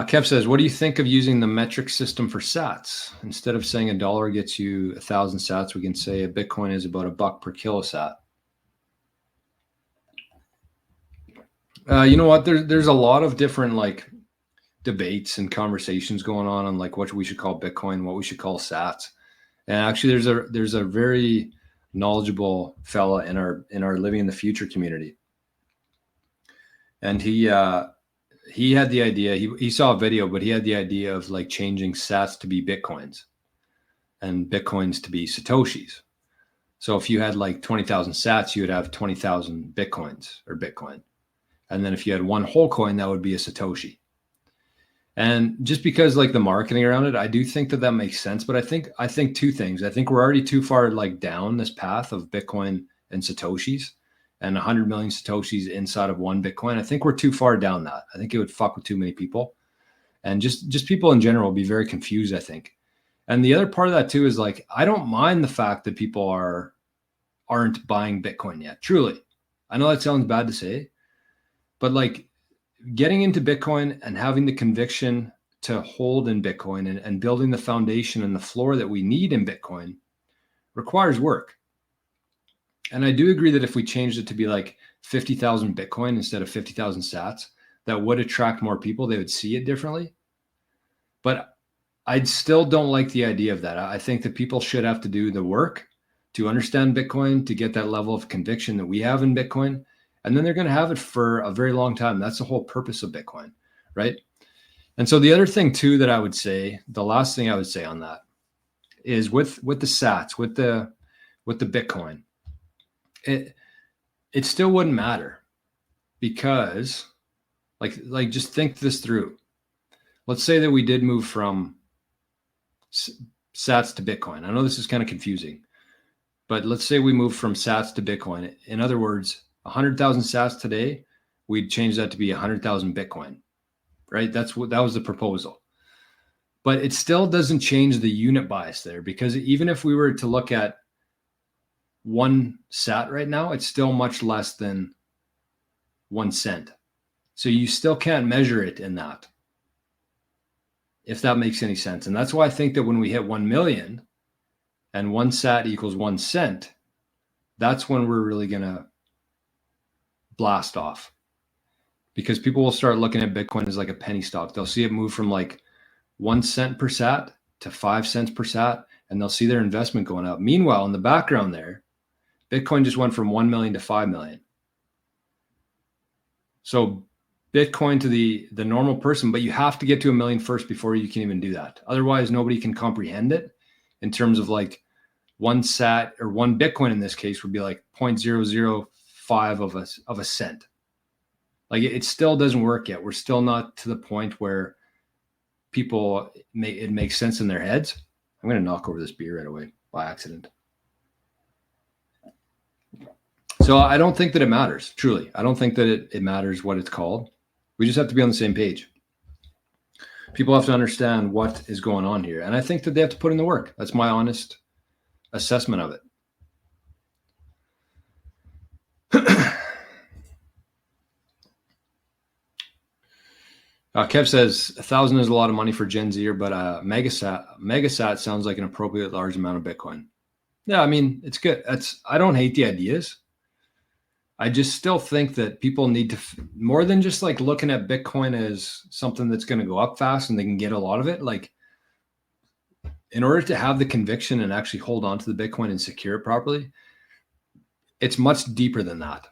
Kev says, what do you think of using the metric system for sats? Instead of saying $1 gets you 1,000 sats, we can say a Bitcoin is about $1 per kilosat. You know what? There's a lot of different like debates and conversations going on like what we should call Bitcoin, what we should call sats. And actually, there's a very knowledgeable fella in our Living in the Future community, and he had the idea. He saw a video, but he had the idea of like changing sats to be Bitcoins, and Bitcoins to be Satoshis. So if you had like 20,000 sats, you would have 20,000 Bitcoins or Bitcoin. And then if you had one whole coin, that would be a Satoshi. And just because like the marketing around it, I do think that makes sense. But I think two things. I think we're already too far like down this path of Bitcoin and Satoshis and 100 million Satoshis inside of one Bitcoin. I think we're too far down that. I think it would fuck with too many people. And just people in general will be very confused, I think. And the other part of that too is like, I don't mind the fact that people aren't buying Bitcoin yet. Truly. I know that sounds bad to say, but like getting into Bitcoin and having the conviction to hold in Bitcoin and building the foundation and the floor that we need in Bitcoin requires work. And I do agree that if we changed it to be like 50,000 Bitcoin instead of 50,000 sats, that would attract more people. They would see it differently. But I still don't like the idea of that. I think that people should have to do the work to understand Bitcoin, to get that level of conviction that we have in Bitcoin. And then they're going to have it for a very long time. That's the whole purpose of Bitcoin, right? And so the other thing too that I would say, the last thing I would say on that is with the sats, with the Bitcoin, it still wouldn't matter because like just think this through. Let's say that we did move from sats to Bitcoin. I know this is kind of confusing, but let's say we move from sats to Bitcoin. In other words, 100,000 sats today, we'd change that to be 100,000 Bitcoin, right? That was the proposal. But it still doesn't change the unit bias there, because even if we were to look at 1 sat right now, it's still much less than 1 cent. So you still can't measure it in that, if that makes any sense. And that's why I think that when we hit 1 million and 1 sat equals 1 cent, that's when we're really going to blast off, because people will start looking at Bitcoin as like a penny stock. They'll see it move from like 1 cent per sat to 5 cents per sat, and they'll see their investment going up. Meanwhile, in the background there, Bitcoin just went from 1 million to 5 million. So Bitcoin to the normal person, but you have to get to 1 million first before you can even do that. Otherwise, nobody can comprehend it in terms of like 1 sat or 1 Bitcoin in this case would be like 0.005 of a cent. Like it still doesn't work yet. We're still not to the point where it makes sense in their heads. I'm going to knock over this beer right away by accident. So I don't think that it matters. Truly. I don't think that it matters what it's called. We just have to be on the same page. People have to understand what is going on here. And I think that they have to put in the work. That's my honest assessment of it. Kev says 1,000 is a lot of money for Gen Zer, but megasat sounds like an appropriate large amount of Bitcoin. Yeah, I mean, it's good. I don't hate the ideas. I just still think that people need to, more than just like looking at Bitcoin as something that's going to go up fast and they can get a lot of it. Like, in order to have the conviction and actually hold on to the Bitcoin and secure it properly, it's much deeper than that.